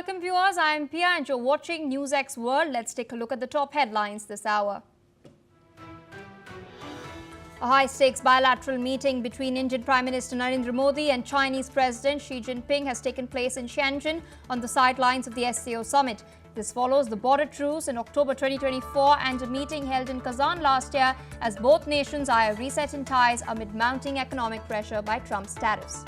welcome viewers. I am Pia and you're watching NewsX World. Let's take a look at the top headlines this hour. A high-stakes bilateral meeting between Indian Prime Minister Narendra Modi and Chinese President Xi Jinping has taken place in Shenzhen on the sidelines of the SCO summit. This follows the border truce in October 2024 and a meeting held in Kazan last year as both nations eye a reset in ties amid mounting economic pressure by Trump's tariffs.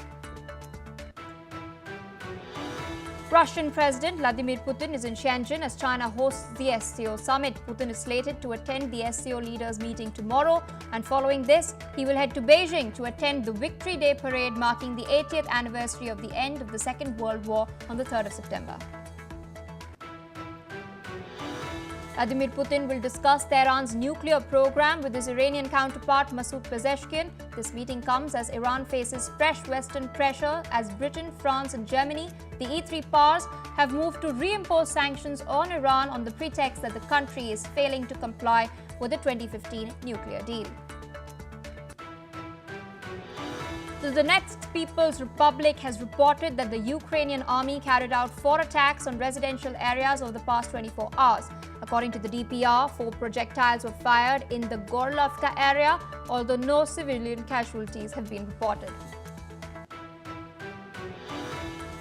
Russian President Vladimir Putin is in Shenzhen as China hosts the SCO summit. Putin is slated to attend the SCO leaders meeting tomorrow, and following this, he will head to Beijing to attend the Victory Day parade marking the 80th anniversary of the end of the Second World War on the 3rd of September. Vladimir Putin will discuss Tehran's nuclear program with his Iranian counterpart Masoud Pezeshkian. This meeting comes as Iran faces fresh Western pressure as Britain, France and Germany, the E3 powers, have moved to reimpose sanctions on Iran on the pretext that the country is failing to comply with the 2015 nuclear deal. The Donetsk People's Republic has reported that the Ukrainian army carried out 4 attacks on residential areas over the past 24 hours. According to the DPR, 4 projectiles were fired in the Gorlovka area, although no civilian casualties have been reported.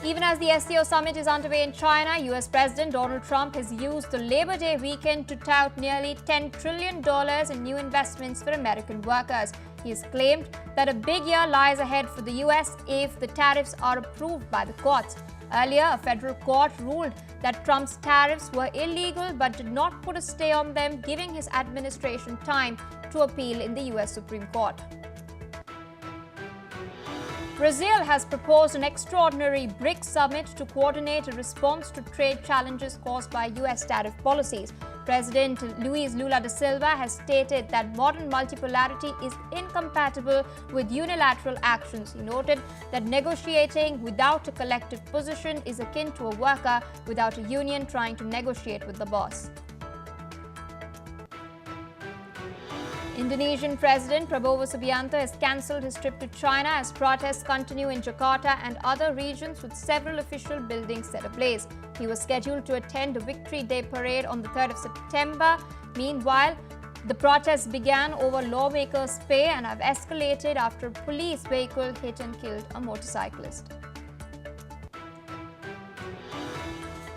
Even as the SCO summit is underway in China, US President Donald Trump has used the Labor Day weekend to tout nearly $10 trillion in new investments for American workers. He has claimed that a big year lies ahead for the US if the tariffs are approved by the courts. Earlier, a federal court ruled that Trump's tariffs were illegal but did not put a stay on them, giving his administration time to appeal in the US Supreme Court. Brazil has proposed an extraordinary BRICS summit to coordinate a response to trade challenges caused by US tariff policies. President Luiz Lula da Silva has stated that modern multipolarity is incompatible with unilateral actions. He noted that negotiating without a collective position is akin to a worker without a union trying to negotiate with the boss. Indonesian President Prabowo Subianto has cancelled his trip to China as protests continue in Jakarta and other regions with several official buildings set ablaze. He was scheduled to attend a Victory Day parade on the 3rd of September. Meanwhile, the protests began over lawmakers' pay and have escalated after a police vehicle hit and killed a motorcyclist.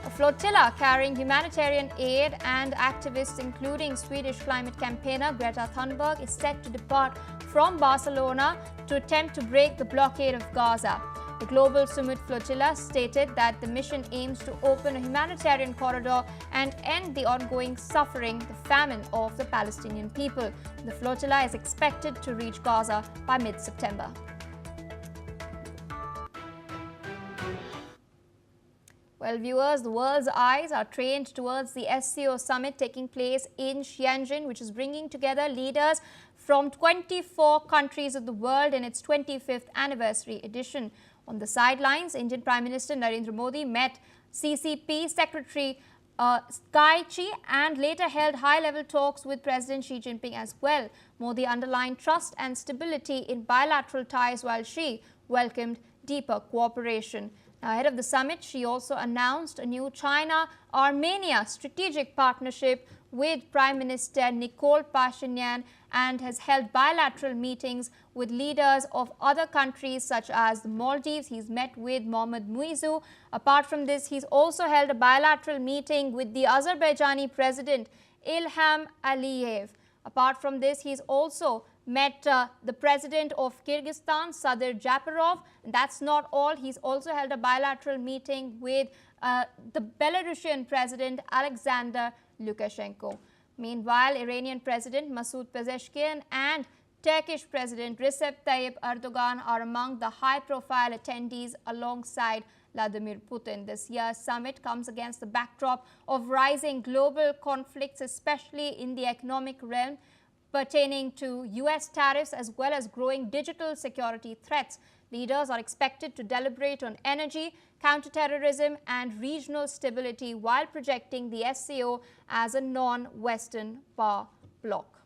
A flotilla carrying humanitarian aid and activists including Swedish climate campaigner Greta Thunberg is set to depart from Barcelona to attempt to break the blockade of Gaza. The Global Summit Flotilla stated that the mission aims to open a humanitarian corridor and end the ongoing suffering, the famine of the Palestinian people. The flotilla is expected to reach Gaza by mid-September. Well, viewers, the world's eyes are trained towards the SCO summit taking place in Shenzhen, which is bringing together leaders from 24 countries of the world in its 25th anniversary edition. On the sidelines, Indian Prime Minister Narendra Modi met CCP Secretary Cai Chi and later held high-level talks with President Xi Jinping as well. Modi underlined trust and stability in bilateral ties while Xi welcomed deeper cooperation. Now, ahead of the summit, Xi also announced a new China-Armenia strategic partnership with Prime Minister Nikol Pashinyan and has held bilateral meetings with leaders of other countries such as the Maldives. He's met with Mohammad Muizzu. Apart from this, he's also held a bilateral meeting with the Azerbaijani President Ilham Aliyev. Apart from this, he's also met the President of Kyrgyzstan, Sadir Japarov. And that's not all. He's also held a bilateral meeting with the Belarusian President Alexander Lukashenko. Meanwhile, Iranian President Masoud Pezeshkian and Turkish President Recep Tayyip Erdogan are among the high-profile attendees alongside Vladimir Putin. This year's summit comes against the backdrop of rising global conflicts, especially in the economic realm, pertaining to US tariffs as well as growing digital security threats. Leaders are expected to deliberate on energy, counterterrorism and regional stability while projecting the SCO as a non-Western power bloc.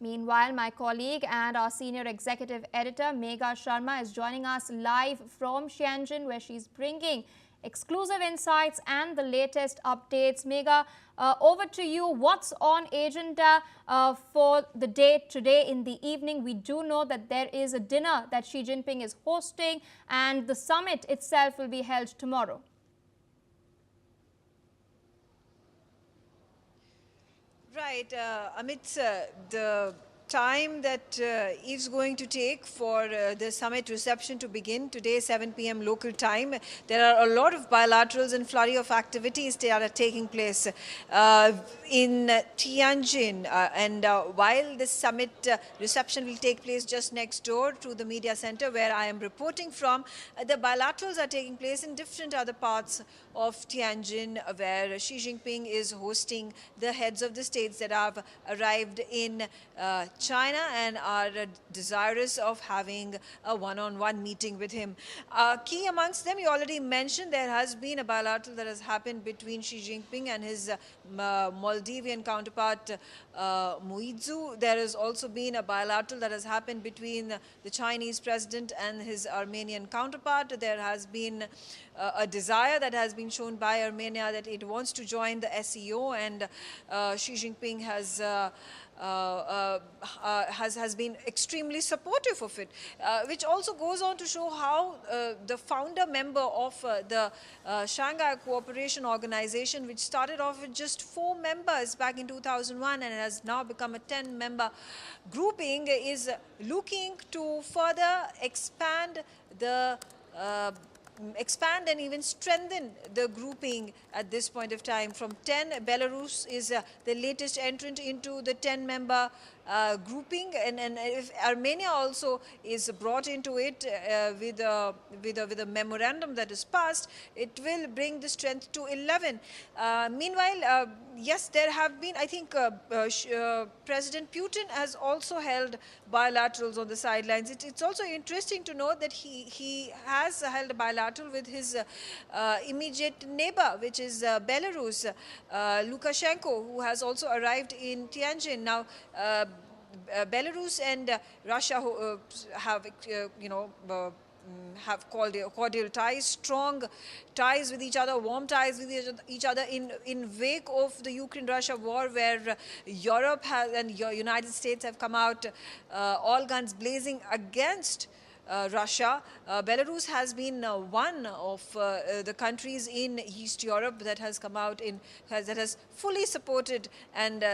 Meanwhile, my colleague and our senior executive editor Megha Sharma is joining us live from Shenzhen, where she's bringing exclusive insights and the latest updates. Megha, over to you. What's on agenda for the day today in the evening? We do know that there is a dinner that Xi Jinping is hosting, and the summit itself will be held tomorrow. Right, Amit, the time that is going to take for the summit reception to begin today, 7 p.m. local time. There are a lot of bilaterals and flurry of activities that are taking place in Tianjin. And while this summit reception will take place just next door to the media center where I am reporting from, the bilaterals are taking place in different other parts of Tianjin, where Xi Jinping is hosting the heads of the states that have arrived in China and are desirous of having a one-on-one meeting with him. Key amongst them, you already mentioned, there has been a bilateral that has happened between Xi Jinping and his Maldivian counterpart Muizu. There has also been a bilateral that has happened between the Chinese president and his Armenian counterpart. There has been a desire that has been shown by Armenia that it wants to join the SCO, and Xi Jinping has been extremely supportive of it, which also goes on to show how the founder member of the Shanghai Cooperation Organization, which started off with just 4 members back in 2001 and has now become a 10-member grouping, is looking to further expand and even strengthen the grouping at this point of time. From 10, Belarus is the latest entrant into the 10-member grouping, and if Armenia also is brought into it with a memorandum that is passed, it will bring the strength to 11. Meanwhile, yes, there have been, I think President Putin has also held bilaterals on the sidelines. It's also interesting to note that he has held a bilateral with his immediate neighbor, which is Belarus, Lukashenko, who has also arrived in Tianjin. Now, Belarus and Russia have, have cordial ties, strong ties with each other, warm ties with each other in wake of the Ukraine-Russia war, where Europe and United States have come out all guns blazing against Russia. Belarus has been one of the countries in East Europe that has come out that has fully supported and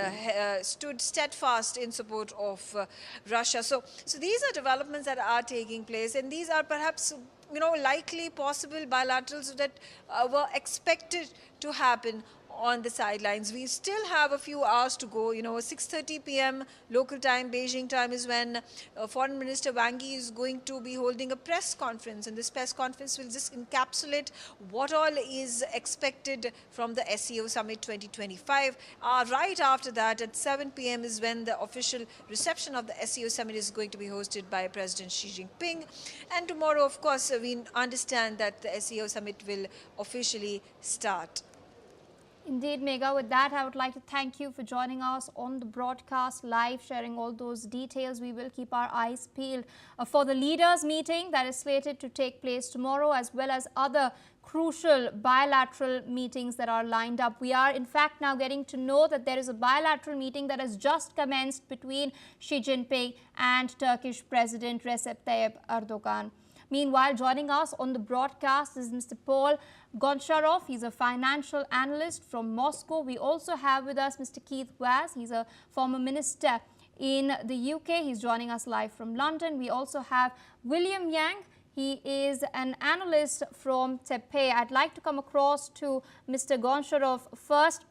stood steadfast in support of Russia. So these are developments that are taking place, and these are perhaps likely possible bilaterals that were expected to happen on the sidelines. We still have a few hours to go. 6:30 p.m. local time, Beijing time, is when Foreign Minister Wang Yi is going to be holding a press conference, and this press conference will just encapsulate what all is expected from the SCO Summit 2025. Right after that, at 7 p.m. is when the official reception of the SCO Summit is going to be hosted by President Xi Jinping. And tomorrow, of course, we understand that the SCO Summit will officially start. Indeed, Megha. With that, I would like to thank you for joining us on the broadcast live, sharing all those details. We will keep our eyes peeled for the leaders' meeting that is slated to take place tomorrow, as well as other crucial bilateral meetings that are lined up. We are, in fact, now getting to know that there is a bilateral meeting that has just commenced between Xi Jinping and Turkish President Recep Tayyip Erdogan. Meanwhile, joining us on the broadcast is Mr. Paul Goncharov. He's a financial analyst from Moscow. We also have with us Mr. Keith Vaz. He's a former minister in the UK. He's joining us live from London. We also have William Yang. He is an analyst from Taipei. I'd like to come across to Mr. Goncharov first.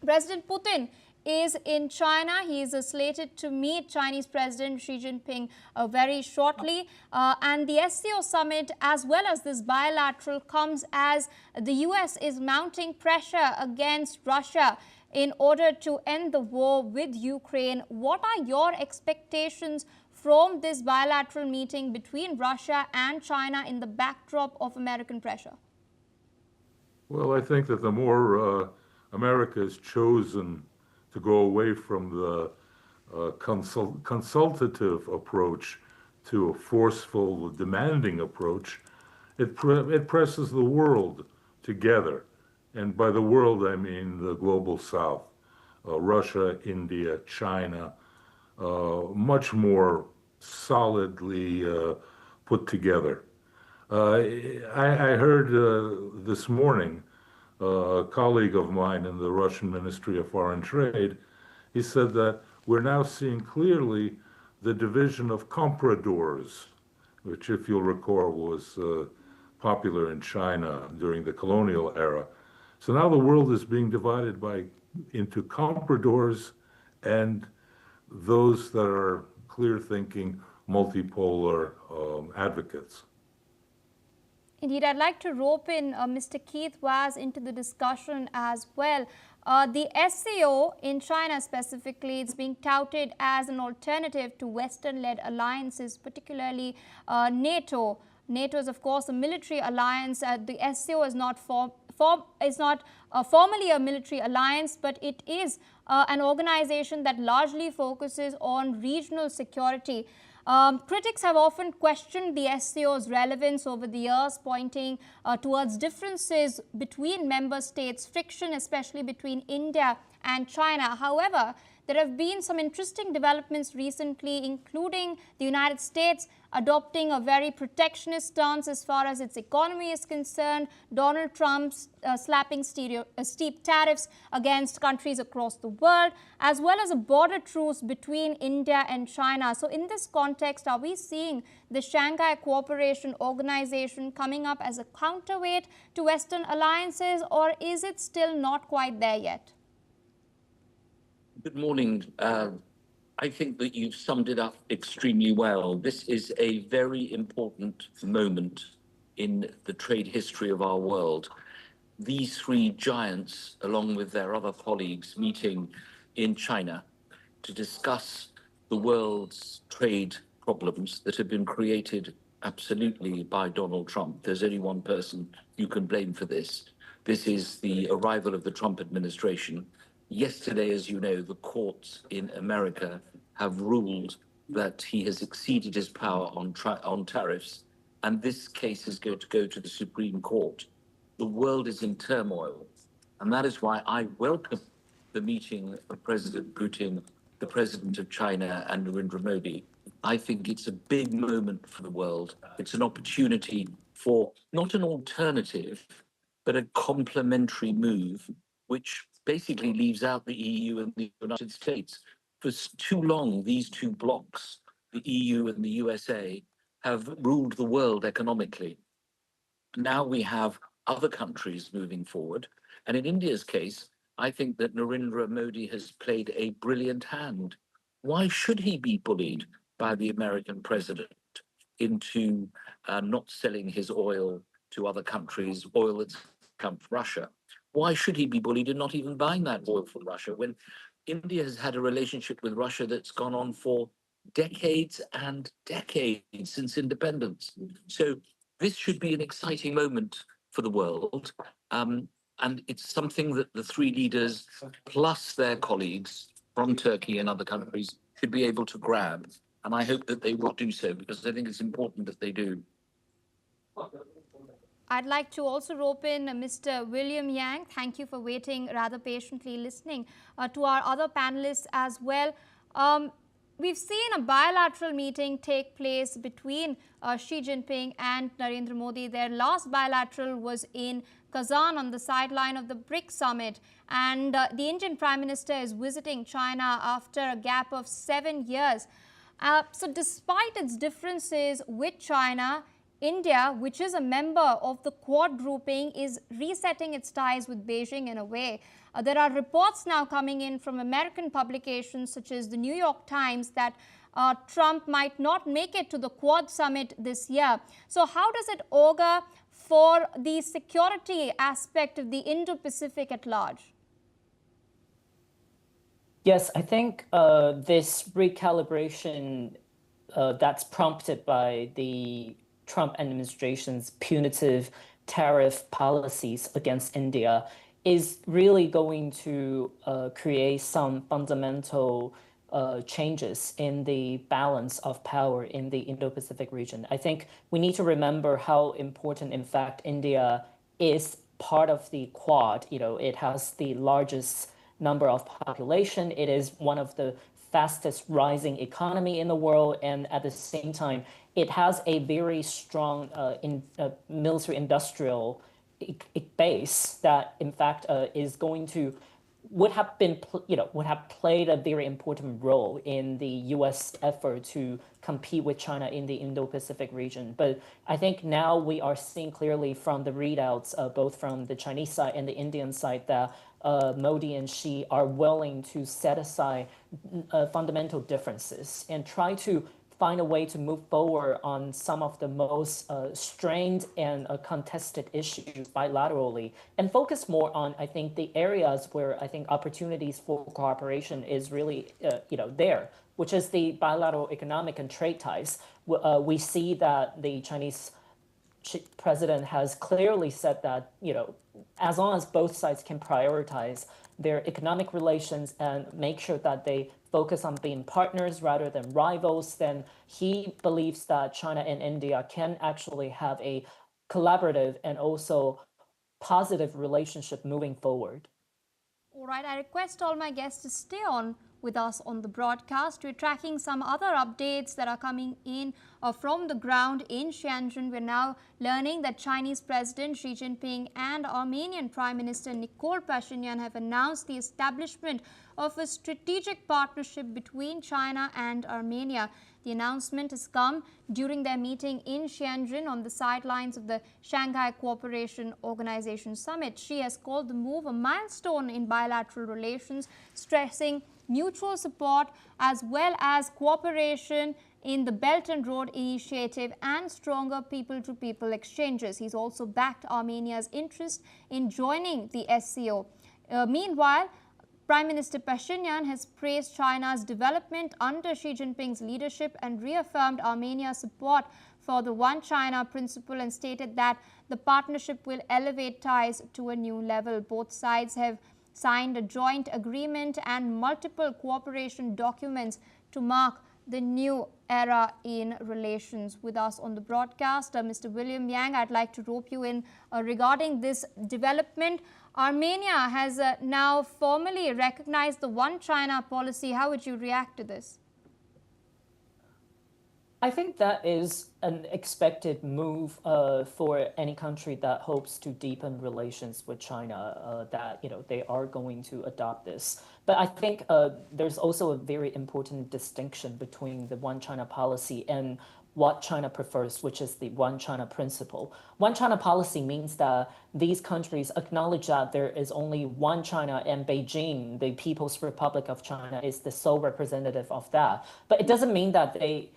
President Putin is in China. He is slated to meet Chinese President Xi Jinping very shortly. And the SCO summit, as well as this bilateral, comes as the US is mounting pressure against Russia in order to end the war with Ukraine. What are your expectations from this bilateral meeting between Russia and China in the backdrop of American pressure? Well, I think that the more America has chosen to go away from the consultative approach to a forceful, demanding approach, it presses the world together. And by the world, I mean the global south, Russia, India, China, much more solidly put together. I heard this morning a colleague of mine in the Russian Ministry of Foreign Trade, he said that we're now seeing clearly the division of compradors, which, if you'll recall, was popular in China during the colonial era. So now the world is being divided into compradors and those that are clear-thinking, multipolar advocates. Indeed, I'd like to rope in Mr. Keith Vaz into the discussion as well. The SCO in China specifically, it's being touted as an alternative to Western-led alliances, particularly NATO. NATO is, of course, a military alliance. The SCO is not formally a military alliance, but it is an organization that largely focuses on regional security. Critics have often questioned the SCO's relevance over the years, pointing towards differences between member states, friction especially between India and China. However, there have been some interesting developments recently, including the United States adopting a very protectionist stance as far as its economy is concerned, Donald Trump's slapping steep tariffs against countries across the world, as well as a border truce between India and China. So in this context, are we seeing the Shanghai Cooperation Organization coming up as a counterweight to Western alliances, or is it still not quite there yet? Good morning. I think that you've summed it up extremely well. This is a very important moment in the trade history of our world. These three giants, along with their other colleagues, meeting in China to discuss the world's trade problems that have been created absolutely by Donald Trump. There's only one person you can blame for this. This is the arrival of the Trump administration. Yesterday, as you know, the courts in America have ruled that he has exceeded his power on tariffs, and this case is going to go to the Supreme Court. The world is in turmoil, and that is why I welcome the meeting of President Putin, the President of China, and Narendra Modi. I think it's a big moment for the world. It's an opportunity for not an alternative, but a complementary move, which basically leaves out the EU and the United States. For too long, these two blocs, the EU and the USA, have ruled the world economically. Now we have other countries moving forward. And in India's case, I think that Narendra Modi has played a brilliant hand. Why should he be bullied by the American president into not selling his oil to other countries, oil that's come from Russia? Why should he be bullied in not even buying that oil from Russia when India has had a relationship with Russia that's gone on for decades and decades since independence? So this should be an exciting moment for the world. And it's something that the three leaders, plus their colleagues from Turkey and other countries, should be able to grab. And I hope that they will do so, because I think it's important that they do. I'd like to also rope in Mr. William Yang. Thank you for waiting, rather patiently listening to our other panelists as well. We've seen a bilateral meeting take place between Xi Jinping and Narendra Modi. Their last bilateral was in Kazan on the sideline of the BRICS summit. And the Indian Prime Minister is visiting China after a gap of 7 years. So despite its differences with China, India, which is a member of the Quad grouping, is resetting its ties with Beijing in a way. There are reports now coming in from American publications such as the New York Times that Trump might not make it to the Quad summit this year. So how does it augur for the security aspect of the Indo-Pacific at large? Yes, I think this recalibration that's prompted by the Trump administration's punitive tariff policies against India is really going to create some fundamental changes in the balance of power in the Indo-Pacific region. I think we need to remember how important, in fact, India is part of the Quad. It has the largest number of population. It is one of the fastest rising economy in the world, and at the same time, it has a very strong military industrial base that, in fact, is going to would have played a very important role in the U.S. effort to compete with China in the Indo-Pacific region. But I think now we are seeing clearly from the readouts, both from the Chinese side and the Indian side, that Modi and Xi are willing to set aside fundamental differences and try to find a way to move forward on some of the most strained and contested issues bilaterally, and focus more on, I think, the areas where I think opportunities for cooperation is really, there, which is the bilateral economic and trade ties. We see that the Chinese president has clearly said that, as long as both sides can prioritize their economic relations and make sure that they focus on being partners rather than rivals, then he believes that China and India can actually have a collaborative and also positive relationship moving forward. All right, I request all my guests to stay on with us on the broadcast. We're tracking some other updates that are coming in from the ground in Shenzhen. We're now learning that Chinese President Xi Jinping and Armenian Prime Minister Nikol Pashinyan have announced the establishment of a strategic partnership between China and Armenia. The announcement has come during their meeting in Shenzhen on the sidelines of the Shanghai Cooperation Organization Summit. Xi has called the move a milestone in bilateral relations, stressing mutual support as well as cooperation in the Belt and Road Initiative and stronger people-to-people exchanges. He's also backed Armenia's interest in joining the SCO. Meanwhile, Prime Minister Pashinyan has praised China's development under Xi Jinping's leadership and reaffirmed Armenia's support for the One China principle and stated that the partnership will elevate ties to a new level. Both sides have signed a joint agreement and multiple cooperation documents to mark the new era in relations. With us on the broadcast, Mr. William Yang, I'd like to rope you in regarding this development. Armenia has now formally recognized the One China policy. How would you react to this? I think that is an expected move for any country that hopes to deepen relations with China, that they are going to adopt this. But I think there's also a very important distinction between the One China policy and what China prefers, which is the One China principle. One China policy means that these countries acknowledge that there is only one China, and Beijing, the People's Republic of China, is the sole representative of that. But it doesn't mean that they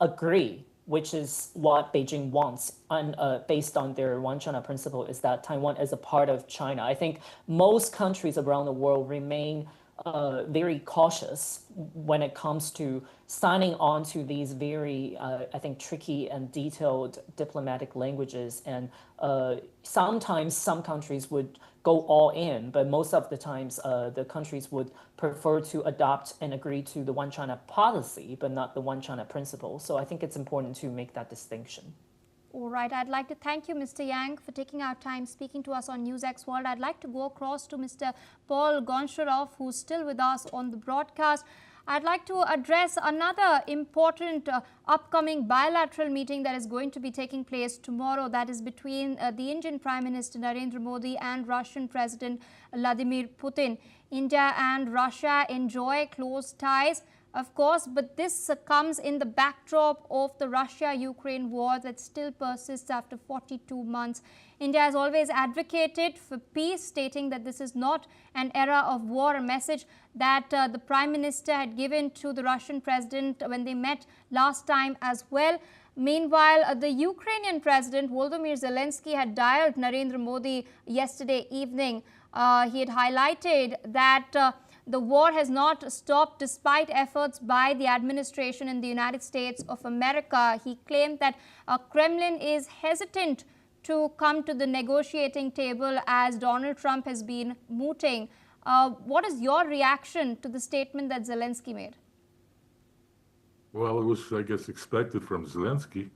agree, which is what Beijing wants, and based on their One China principle, is that Taiwan is a part of China. I think most countries around the world remain very cautious when it comes to signing on to these very, I think, tricky and detailed diplomatic languages. And sometimes some countries would go all in, but most of the times the countries would prefer to adopt and agree to the One China policy, but not the One China principle. So I think it's important to make that distinction. All right, I'd like to thank you, Mr. Yang, for taking our time speaking to us on NewsX World. I'd like to go across to Mr. Paul Goncharov, who's still with us on the broadcast. I'd like to address another important upcoming bilateral meeting that is going to be taking place tomorrow. That is between the Indian Prime Minister Narendra Modi and Russian President Vladimir Putin. India and Russia enjoy close ties, of course, but this comes in the backdrop of the Russia-Ukraine war that still persists after 42 months. India has always advocated for peace, stating that this is not an era of war, a message that the Prime Minister had given to the Russian President when they met last time as well. Meanwhile, the Ukrainian President Volodymyr Zelensky had dialed Narendra Modi yesterday evening. He had highlighted that the war has not stopped despite efforts by the administration in the United States of America. He claimed that Kremlin is hesitant to come to the negotiating table as Donald Trump has been mooting. What is your reaction to the statement that Zelensky made? Well, it was, I guess, expected from Zelensky.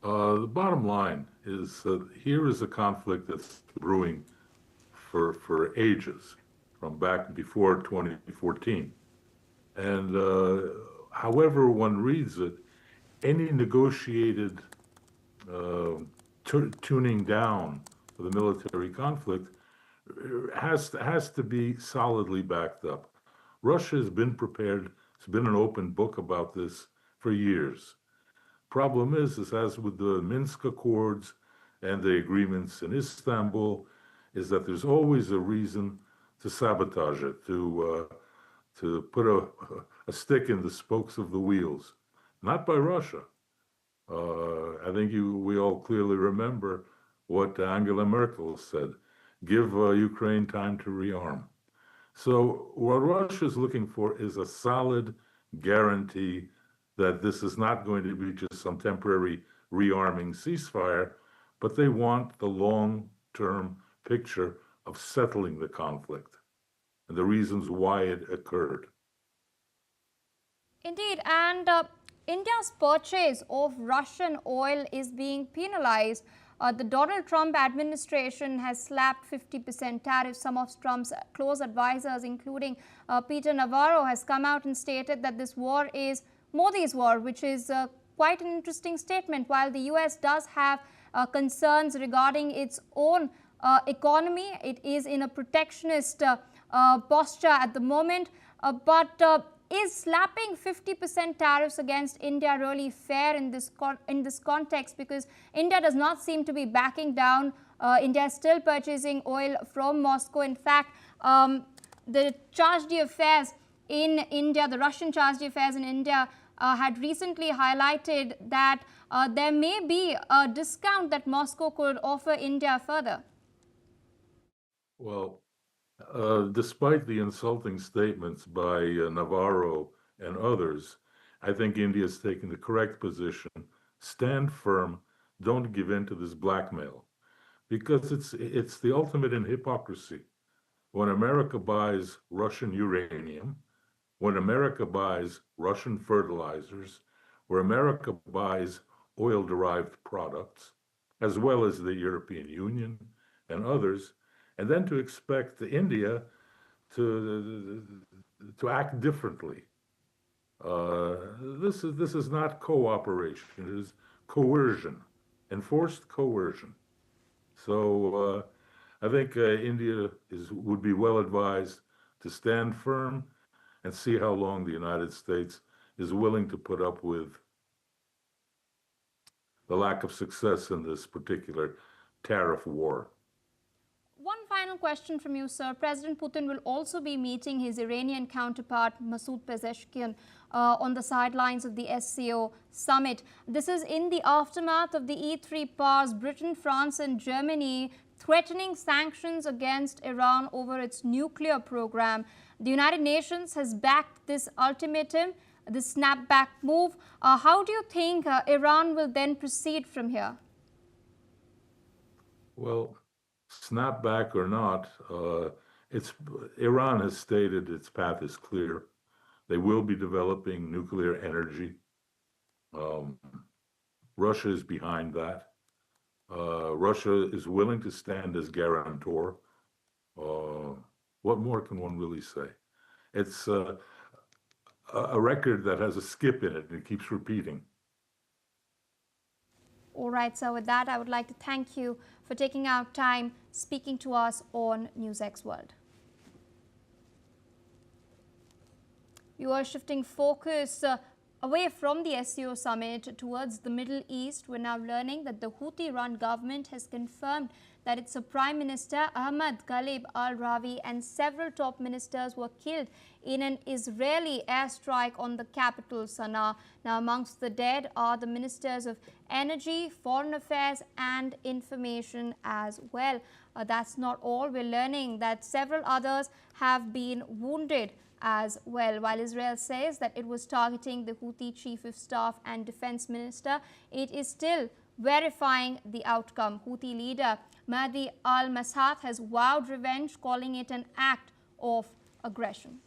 The bottom line is here is a conflict that's brewing for ages, from back before 2014. And however one reads it, any negotiated tuning down of the military conflict has to be solidly backed up. Russia has been prepared. It's been an open book about this for years. Problem is as with the Minsk Accords and the agreements in Istanbul, is that there's always a reason to sabotage it, to put a stick in the spokes of the wheels, not by Russia. I think we all clearly remember what Angela Merkel said: give Ukraine time to rearm. So what Russia is looking for is a solid guarantee that this is not going to be just some temporary rearming ceasefire, but they want the long-term picture of settling the conflict and the reasons why it occurred. Indeed, and India's purchase of Russian oil is being penalized. The Donald Trump administration has slapped 50% tariffs. Some of Trump's close advisors, including Peter Navarro, has come out and stated that this war is Modi's war, which is quite an interesting statement. While the US does have concerns regarding its own economy, it is in a protectionist posture at the moment, but is slapping 50% tariffs against India really fair in this context? Because India does not seem to be backing down. India is still purchasing oil from Moscow. In fact, the charge d'affaires in India, the Russian charge d'affaires in India, had recently highlighted that there may be a discount that Moscow could offer India further. Well, despite the insulting statements by Navarro and others, I think India is taking the correct position. Stand firm. Don't give in to this blackmail, because it's the ultimate in hypocrisy. When America buys Russian uranium, when America buys Russian fertilizers, where America buys oil-derived products, as well as the European Union and others, and then to expect India to act differently. This is not cooperation. It is coercion, enforced coercion. So I think India would be well advised to stand firm and see how long the United States is willing to put up with the lack of success in this particular tariff war. One final question from you, sir. President Putin will also be meeting his Iranian counterpart, Masoud Pezeshkian, on the sidelines of the SCO summit. This is in the aftermath of the E3 powers, Britain, France and Germany, threatening sanctions against Iran over its nuclear program. The United Nations has backed this ultimatum, this snapback move. How do you think Iran will then proceed from here? Well, snapback or not, Iran has stated its path is clear. They will be developing nuclear energy. Russia is behind that. Russia is willing to stand as guarantor. What more can one really say? It's a record that has a skip in it and it keeps repeating. All right, so with that, I would like to thank you for taking out time speaking to us on NewsX World. You are shifting focus away from the SCO summit towards the Middle East. We're now learning that the Houthi-run government has confirmed that its Prime Minister Ahmad, Ghaleb, Al-Rahwi and several top ministers were killed in an Israeli airstrike on the capital, Sanaa. Now, amongst the dead are the ministers of Energy, Foreign Affairs and Information as well. That's not all. We're learning that several others have been wounded as well. While Israel says that it was targeting the Houthi chief of staff and defense minister, it is still verifying the outcome. Houthi leader Mahdi al-Mashat has vowed revenge, calling it an act of aggression.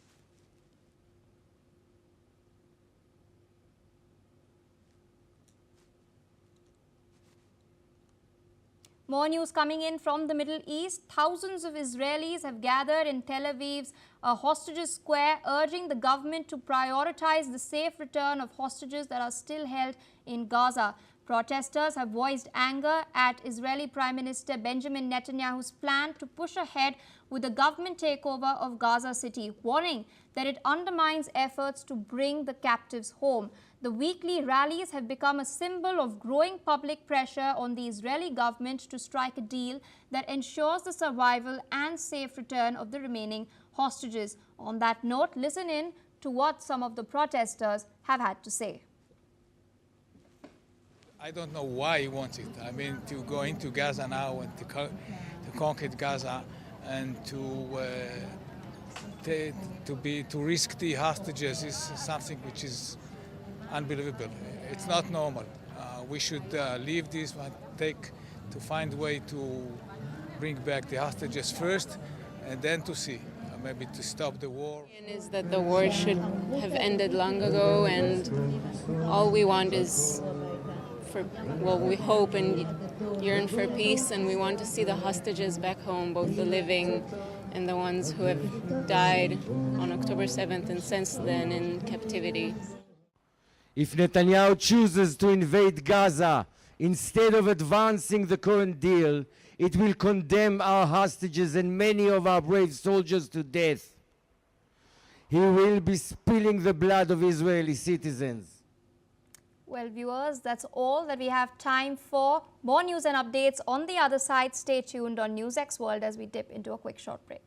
More news coming in from the Middle East. Thousands of Israelis have gathered in Tel Aviv's Hostages Square, urging the government to prioritize the safe return of hostages that are still held in Gaza. Protesters have voiced anger at Israeli Prime Minister Benjamin Netanyahu's plan to push ahead with the government takeover of Gaza City, warning that it undermines efforts to bring the captives home. The weekly rallies have become a symbol of growing public pressure on the Israeli government to strike a deal that ensures the survival and safe return of the remaining hostages. On that note, listen in to what some of the protesters have had to say. I don't know why he wants it. I mean, to go into Gaza now and to conquer Gaza and to risk the hostages is something which is unbelievable. It's not normal. We should leave this one, to find a way to bring back the hostages first, and then to see, maybe to stop the war. Is that the war should have ended long ago, and all we want is we hope and yearn for peace, and we want to see the hostages back home, both the living and the ones who have died on October 7th and since then in captivity. If Netanyahu chooses to invade Gaza instead of advancing the current deal, it will condemn our hostages and many of our brave soldiers to death. He will be spilling the blood of Israeli citizens. Well, viewers, that's all that we have time for. More news and updates on the other side. Stay tuned on NewsX World as we dip into a quick short break.